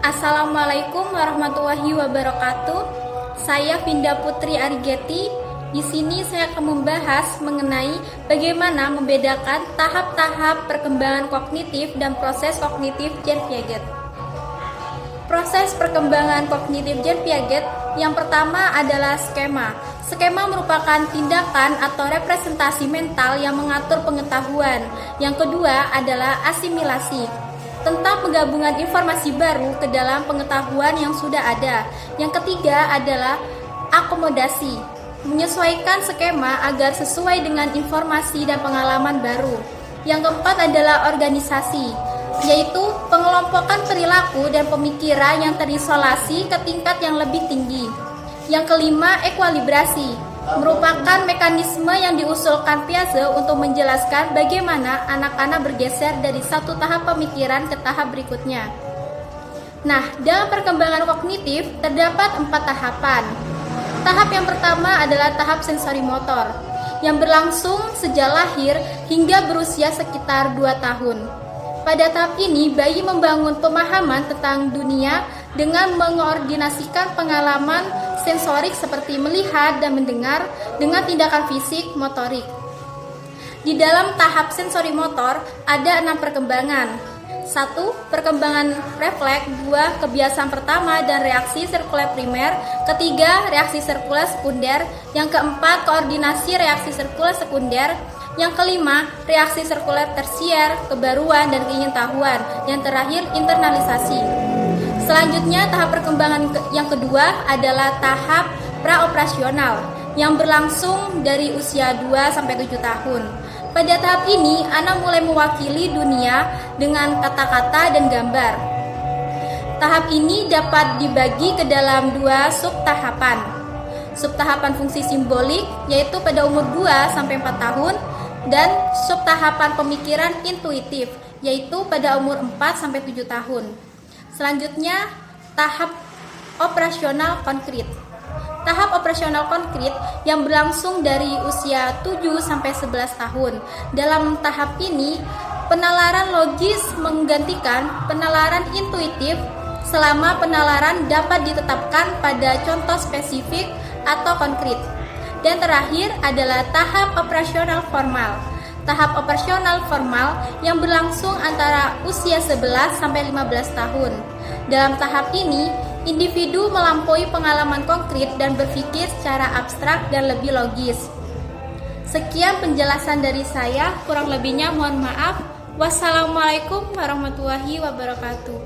Assalamualaikum warahmatullahi wabarakatuh. Saya Vinda Putri Arigeti. Di sini saya akan membahas mengenai bagaimana membedakan tahap-tahap perkembangan kognitif dan proses kognitif Jean Piaget. Proses perkembangan kognitif Jean Piaget yang pertama adalah skema. Skema merupakan tindakan atau representasi mental yang mengatur pengetahuan. Yang kedua adalah asimilasi, tentang penggabungan informasi baru ke dalam pengetahuan yang sudah ada. Yang ketiga adalah akomodasi, menyesuaikan skema agar sesuai dengan informasi dan pengalaman baru. Yang keempat adalah organisasi, yaitu pengelompokan perilaku dan pemikiran yang terisolasi ke tingkat yang lebih tinggi. Yang kelima, ekuilibrasi, merupakan mekanisme yang diusulkan Piaget untuk menjelaskan bagaimana anak-anak bergeser dari satu tahap pemikiran ke tahap berikutnya. Nah, dalam perkembangan kognitif terdapat 4 tahapan. Tahap yang pertama adalah tahap sensori motor, yang berlangsung sejak lahir hingga berusia sekitar 2 tahun. Pada tahap ini, bayi membangun pemahaman tentang dunia dengan mengordinasikan pengalaman sensorik seperti melihat dan mendengar dengan tindakan fisik motorik. Di dalam tahap sensori motor ada 6 perkembangan. 1. Perkembangan refleks. 2. Kebiasaan pertama dan reaksi sirkuler primer. Ketiga, reaksi sirkuler sekunder. Yang keempat, koordinasi reaksi sirkuler sekunder. Yang kelima, reaksi sirkuler tersier, kebaruan dan keingintahuan. Yang terakhir, internalisasi. Selanjutnya, tahap perkembangan yang kedua adalah tahap praoperasional yang berlangsung dari usia 2-7 tahun. Pada tahap ini, anak mulai mewakili dunia dengan kata-kata dan gambar. Tahap ini dapat dibagi ke dalam 2 subtahapan. Subtahapan fungsi simbolik, yaitu pada umur 2-4 tahun, dan subtahapan pemikiran intuitif, yaitu pada umur 4-7 tahun. Selanjutnya, tahap operasional konkret. Tahap operasional konkret yang berlangsung dari usia 7-11 tahun. Dalam tahap ini, penalaran logis menggantikan penalaran intuitif selama penalaran dapat ditetapkan pada contoh spesifik atau konkret. Dan terakhir adalah tahap operasional formal. Tahap operasional formal yang berlangsung antara usia 11-15 tahun. Dalam tahap ini, individu melampaui pengalaman konkret dan berpikir secara abstrak dan lebih logis. Sekian penjelasan dari saya, kurang lebihnya mohon maaf. Wassalamualaikum warahmatullahi wabarakatuh.